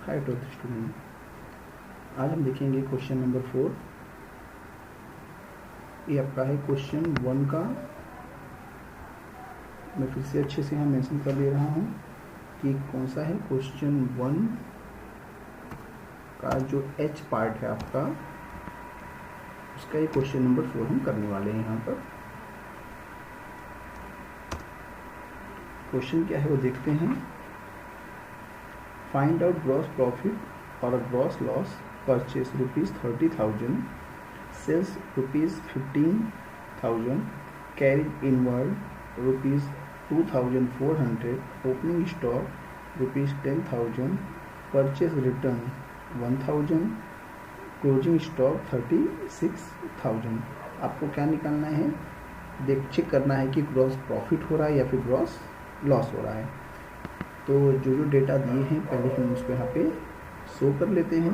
Height of the student. आज हम देखेंगे क्वेश्चन नंबर 4। ये आपका है क्वेश्चन 1 का। मैं फिर से अच्छे से यहाँ मेंशन कर दे रहा हूँ कि कौन सा है। क्वेश्चन 1 का जो एच पार्ट है आपका, उसका ये क्वेश्चन नंबर 4 हम करने वाले हैं। यहाँ पर क्वेश्चन क्या है वो देखते हैं। फाइंड आउट ग्रॉस प्रॉफिट और gross loss purchase ₹30,000, sales ₹15,000, carriage inward ₹2,400, opening stock ₹10,000, purchase return 1,000, closing stock 36,000। आपको क्या निकालना है, चेक करना है कि ग्रॉस प्रॉफिट हो रहा है या फिर ग्रॉस लॉस हो रहा है। तो जो डेटा दिए हैं पहले हम उसको यहाँ पे शो कर लेते हैं।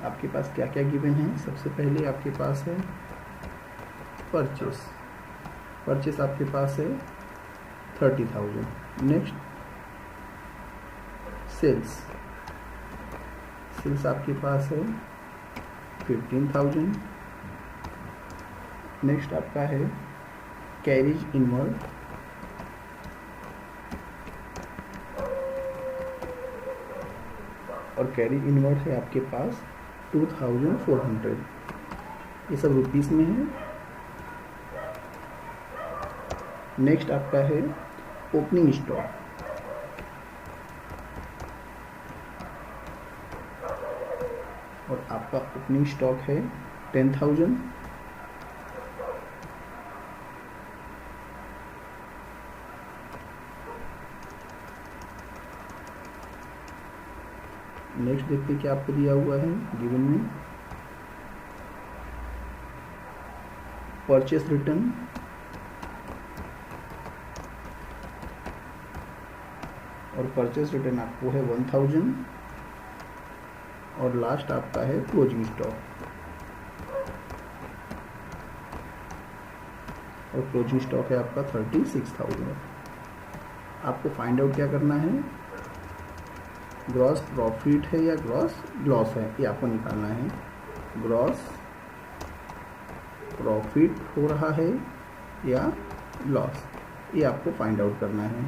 आपके पास क्या क्या गिवन है। सबसे पहले आपके पास है परचेस आपके पास है 30,000। नेक्स्ट सेल्स आपके पास है 15,000। नेक्स्ट आपका है कैरिज इनवर्ड, और कैरिज इनवर्ड है आपके पास 2,400। ये सब रुपीस में है। नेक्स्ट आपका है ओपनिंग स्टॉक, और आपका ओपनिंग स्टॉक है 10,000। नेक्स्ट देखते हैं क्या आपको दिया हुआ है गिवन में। परचेस रिटर्न, और परचेस रिटर्न आपको है 1,000, और लास्ट आपका है क्लोजिंग स्टॉक, और क्लोजिंग स्टॉक है आपका 36,000। आपको फाइंड आउट क्या करना है, ग्रॉस प्रॉफिट है या ग्रॉस लॉस है, ये आपको निकालना है। ग्रॉस प्रॉफिट हो रहा है या लॉस, ये आपको फाइंड आउट करना है।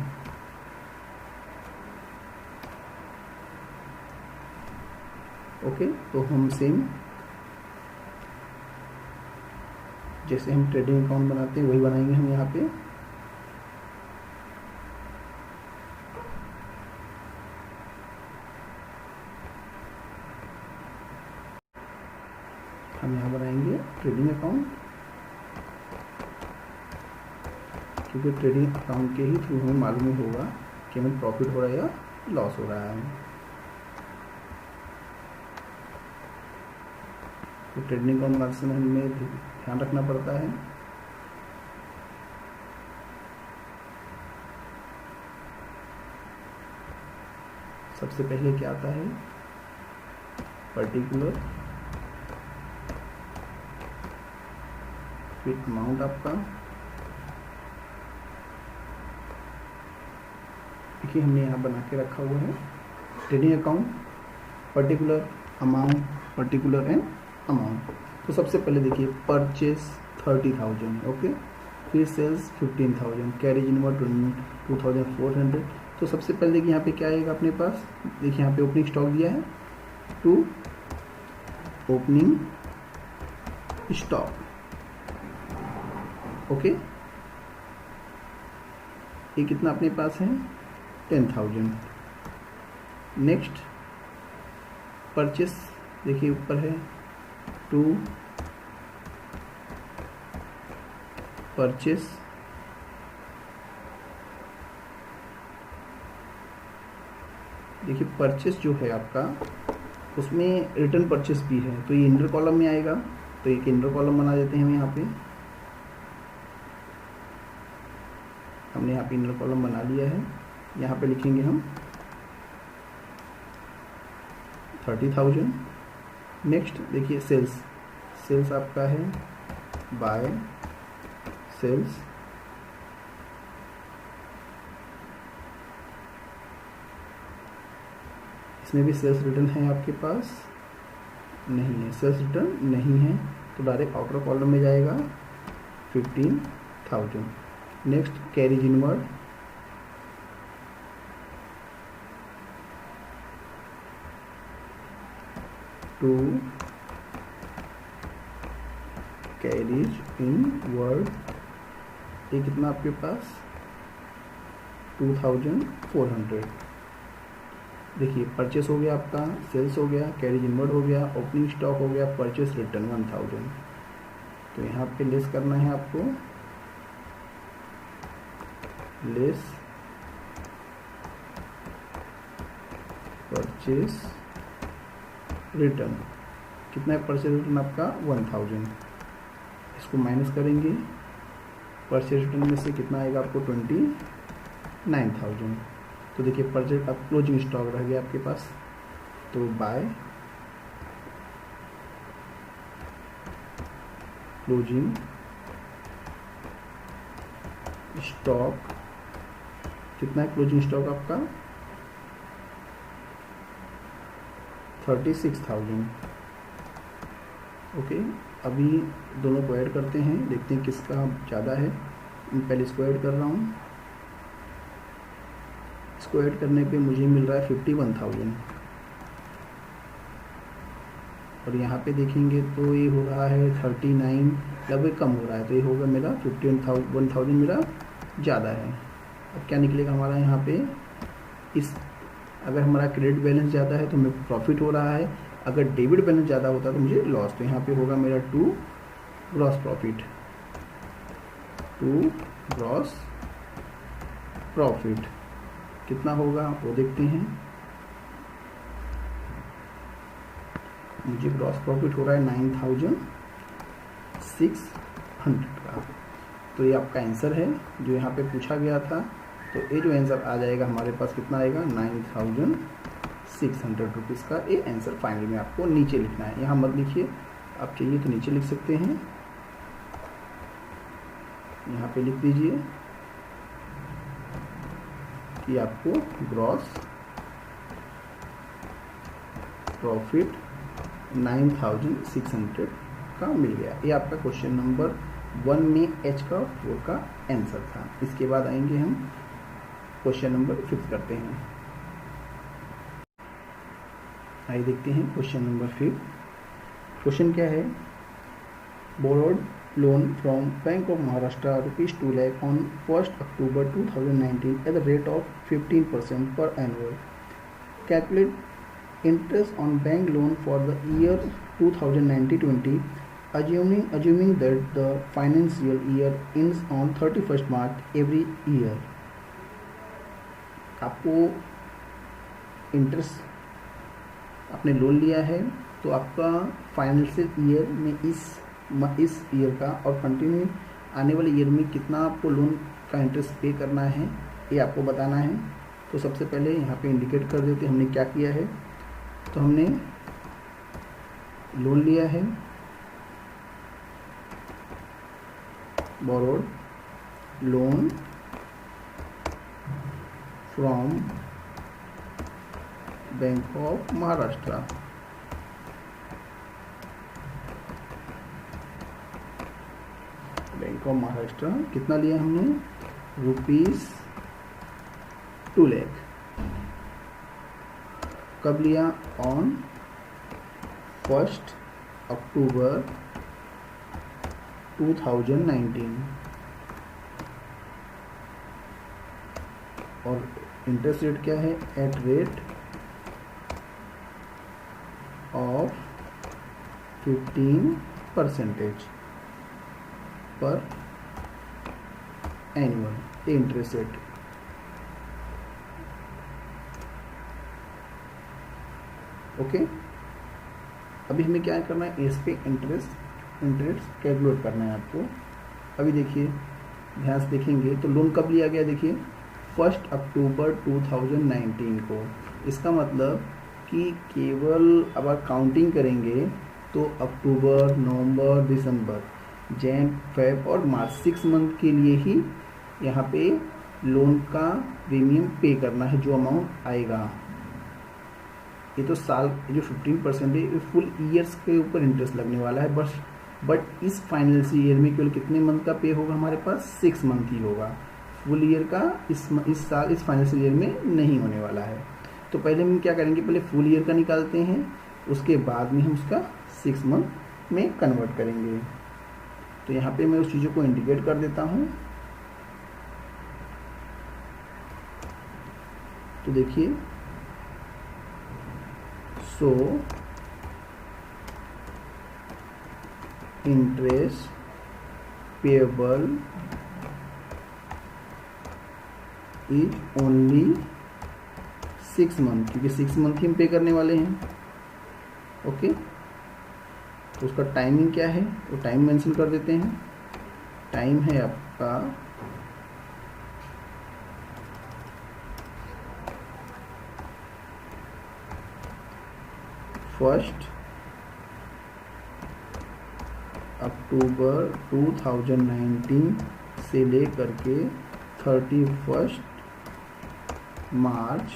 ओके, तो हम सेम जैसे हम ट्रेडिंग अकाउंट बनाते हैं वही बनाएंगे हम यहाँ पे। हम यहाँ बनाएंगे ट्रेडिंग अकाउंट, क्योंकि ट्रेडिंग अकाउंट के ही थ्रू हमें मालूम होगा कि हमें प्रॉफिट हो रहा है या लॉस हो रहा है। तो ट्रेडिंग अकाउंट बनाते समय हमें ध्यान रखना पड़ता है। सबसे पहले क्या आता है, पर्टिकुलर, फिर अमाउंट आपका। देखिए हमने यहाँ बना के रखा हुआ है trading account, particular, amount, particular and amount. तो सबसे पहले देखिए परचेस 30,000, ओके, फिर सेल्स 15,000, कैरिज इनवर्ड 2,400। तो सबसे पहले देखिए यहाँ पे क्या आएगा अपने पास। देखिए यहाँ पे ओपनिंग स्टॉक दिया है, टू ओपनिंग स्टॉक, ओके। ये कितना अपने पास है 10,000। नेक्स्ट परचेस, देखिए ऊपर है टू परचेस, देखिए परचेस जो है आपका उसमें रिटर्न परचेस भी है, तो ये इंडर कॉलम में आएगा। तो एक इंडर कॉलम बना देते हैं हम यहाँ पे। हमने यहाँ पे इंडर कॉलम बना लिया है। यहाँ पे लिखेंगे हम 30,000। नेक्स्ट देखिए सेल्स आपका है बाय सेल्स, इसमें भी सेल्स रिटर्न है आपके पास? नहीं है, सेल्स रिटर्न नहीं है, तो डायरेक्ट आउटर कॉलम में जाएगा 15,000। Next carriage inward, to carriage inward, ये कितना आपके पास 2400। देखिए परचेस हो गया आपका, सेल्स हो गया, कैरीज इनवर्ड हो गया, ओपनिंग स्टॉक हो गया, परचेस रिटर्न 1000। तो यहाँ पे लेस करना है आपको, लेस परचेस रिटर्न, कितना है परचेस रिटर्न आपका 1000। इसको माइनस करेंगे, परचेस रिटर्न में से कितना आएगा आपको 29,000। तो देखिए परचेज, अब क्लोजिंग स्टॉक रह गया आपके पास, तो बाय क्लोजिंग स्टॉक, कितना है क्लोजिंग स्टॉक आपका 36,000। ओके, अभी दोनों को ऐड करते हैं, देखते हैं किसका ज़्यादा है। मैं पहले इसको ऐड कर रहा हूँ, इसको ऐड करने पे मुझे मिल रहा है 51,000, और यहाँ पे देखेंगे तो ये हो रहा है 39, लगभग कम हो रहा है, तो ये होगा मेरा 51,000 मेरा ज़्यादा है। अब क्या निकलेगा हमारा यहाँ पे, इस अगर हमारा क्रेडिट बैलेंस ज़्यादा है तो हमें प्रॉफिट हो रहा है, अगर डेबिट बैलेंस ज़्यादा होता तो मुझे लॉस। तो यहाँ पे होगा मेरा 2 ग्रॉस प्रॉफिट, 2 ग्रॉस प्रॉफिट कितना होगा वो देखते हैं। मुझे ग्रॉस प्रॉफिट हो रहा है 9,600 का। तो ये आपका आंसर है जो यहाँ पे पूछा गया था। तो ये जो आंसर आ जाएगा हमारे पास कितना आएगा 9,600 रुपीज़ का। ये आंसर फाइनल में आपको नीचे लिखना है, यहाँ मत लिखिए, आप चाहिए तो नीचे लिख सकते हैं, यहाँ पे लिख दीजिए कि आपको ग्रॉस प्रॉफिट 9,600 का मिल गया। ये आपका क्वेश्चन नंबर 1 में H का 4 का आंसर था। इसके बाद आएंगे हम क्वेश्चन नंबर 5 करते हैं। आइए देखते हैं क्वेश्चन नंबर 5। क्वेश्चन क्या है, borrowed loan from bank of Maharashtra ₹2 lakh on 1st October 2019 at the rate of 15% per annual. Calculate interest on bank loan for the year 2019-20, assuming that the financial year ends on 31st March every year. आपको interest, आपने loan लिया है तो आपका financial year में इस year का और कंटिन्यू आने वाले ईयर में कितना आपको लोन का इंटरेस्ट पे करना है ये आपको बताना है। तो सबसे पहले यहाँ पे इंडिकेट कर देते हमने क्या किया है। तो हमने लोन लिया है, borrowed loan from bank of Maharashtra, bank of Maharashtra कितना लिया हमने ₹2 lakh। कब लिया, ऑन 1st October 2019, और इंटरेस्ट रेट क्या है, एट रेट ऑफ 15% पर एनुअल, ये इंटरेस्ट रेट। ओके, अभी हमें क्या करना है, इस पे इंटरेस्ट कैलकुलेट करना है आपको। अभी देखिए ध्यान से देखेंगे तो लोन कब लिया गया, देखिए 1st October 2019 को। इसका मतलब कि केवल अब आप काउंटिंग करेंगे तो अक्टूबर, नवंबर, दिसंबर, जैन, फेब और मार्च 6 मंथ के लिए ही यहाँ पे लोन का प्रीमियम पे करना है, जो अमाउंट आएगा। ये तो साल जो 15% है ये फुल ईयर्स के ऊपर इंटरेस्ट लगने वाला है, बस बट इस फाइनेंशियल ईयर में केवल कितने मंथ का पे होगा हमारे पास, 6 मंथ ही होगा। फुल ईयर का इस साल इस फाइनेंशियल ईयर में नहीं होने वाला है। तो पहले हम क्या करेंगे, पहले फुल ईयर का निकालते हैं, उसके बाद में हम उसका 6 मंथ में कन्वर्ट करेंगे। तो यहाँ पे मैं उस चीज़ों को इंडिकेट कर देता हूँ। तो देखिए, so interest payable is only 6 month, क्योंकि 6 मंथ ही हम पे करने वाले हैं। ओके, तो उसका टाइमिंग क्या है, तो टाइम मेंशन कर देते हैं। टाइम है आपका 1 अक्टूबर 2019 से लेकर के 31 मार्च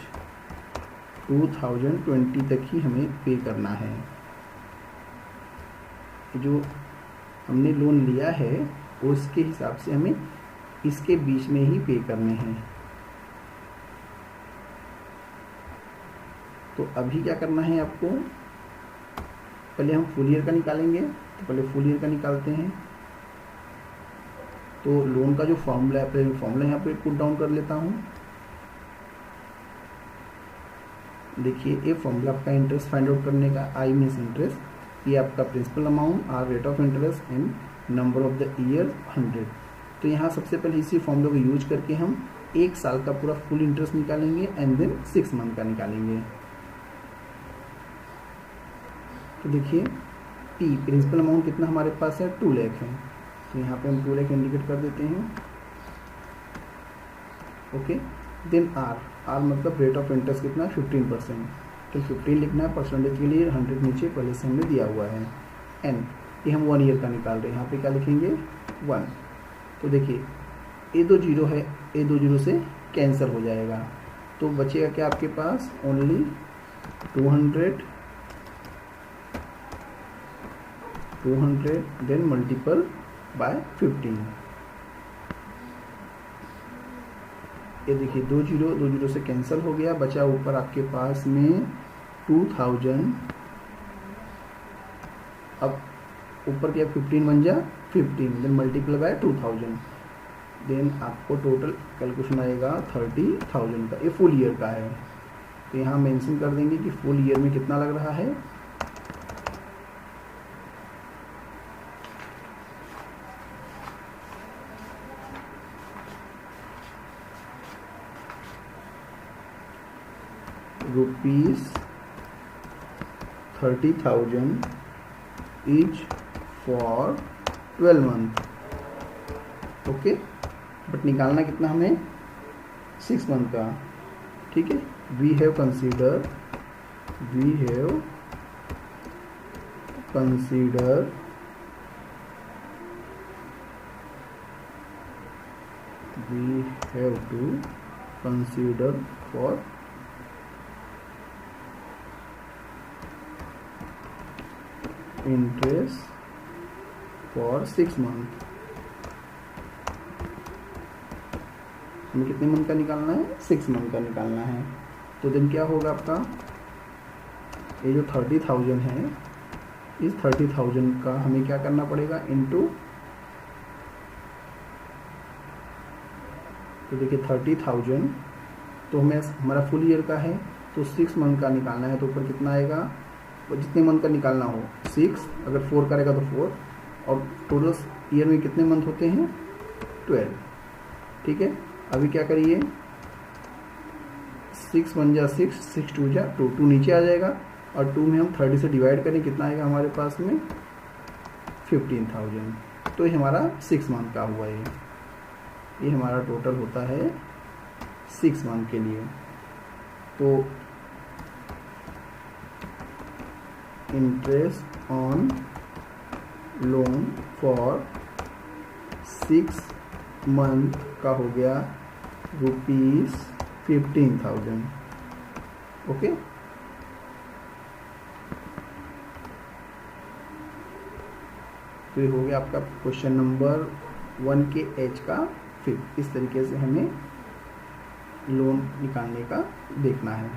2020 तक ही हमें पे करना है। जो हमने लोन लिया है उसके हिसाब से हमें इसके बीच में ही पे करने हैं। तो अभी क्या करना है आपको, पहले हम फुल ईयर का निकालेंगे। तो पहले फुल ईयर का निकालते हैं। तो लोन का जो फॉर्मूला है, पहले फॉर्मूला यहाँ पे पुट डाउन कर लेता हूँ। देखिए, ये फॉर्मूला आपका इंटरेस्ट फाइंड आउट करने का, आई मीन्स इंटरेस्ट, ये आपका principal amount R rate of interest and number of the year 100। तो यहाँ सबसे पहले इसी फॉर्मूला को यूज करके हम 1 साल का पूरा फुल इंटरेस्ट निकालेंगे एंड देन 6 मंथ का निकालेंगे। तो देखिए, टी प्रिंसिपल अमाउंट कितना हमारे पास है, 2 लाख है। तो यहाँ पे हम 2 लाख इंडिकेट कर देते हैं। ओके, देन आर मतलब रेट ऑफ इंटरेस्ट कितना, 15%। तो 15 लिखना है, परसेंटेज के लिए 100 नीचे पहले से हमने दिया हुआ है। एन ये हम 1 ईयर का निकाल रहे हैं, यहाँ पे क्या लिखेंगे 1। तो देखिए, ए 2 जीरो है, ए 2 जीरो से कैंसिल हो जाएगा। तो बचेगा क्या आपके पास, ओनली 200 देन मल्टीपल बाय 15। ये देखिए 2 जीरो से कैंसिल हो गया, बचा ऊपर आपके पास में 2000। अब ऊपर क्या 15 बन जा 15 देन मल्टीपल बाय 2000, देन आपको टोटल कैलकुलेशन आएगा 30,000 का। ये फुल ईयर का है। तो यहाँ मेंशन कर देंगे कि फुल ईयर में कितना लग रहा है, ₹30,000 each for 12 month। Okay, but निकालना कितना हमें, 6 मंथ का। ठीक है, we have consider for interest for 6 month. हमें कितने मंथ का निकालना है, 6 मंथ का निकालना है। तो दिन क्या होगा आपका, ये जो 30,000 है, इस 30,000 का हमें क्या करना पड़ेगा, इनटू, तो देखिए 30,000 तो हमें हमारा फुल ईयर का है, तो 6 मंथ का निकालना है। तो ऊपर कितना आएगा, जितने मंथ का निकालना हो 6, अगर 4 करेगा तो 4, और टोटल ईयर में कितने मंथ होते हैं 12। ठीक है, अभी क्या करिए, 6 1 जा 6, 6 2 जा 2, 2 नीचे आ जाएगा, और 2 में हम 30 से डिवाइड करें, कितना आएगा हमारे पास में 15,000। तो ये हमारा 6 मंथ का हुआ। ये हमारा टोटल होता है 6 मंथ के लिए। तो interest on loan for 6 month का हो गया ₹15,000। ओके, तो ये हो गया आपका क्वेश्चन नंबर 1 के एच का फिल। इस तरीके से हमें लोन निकालने का देखना है।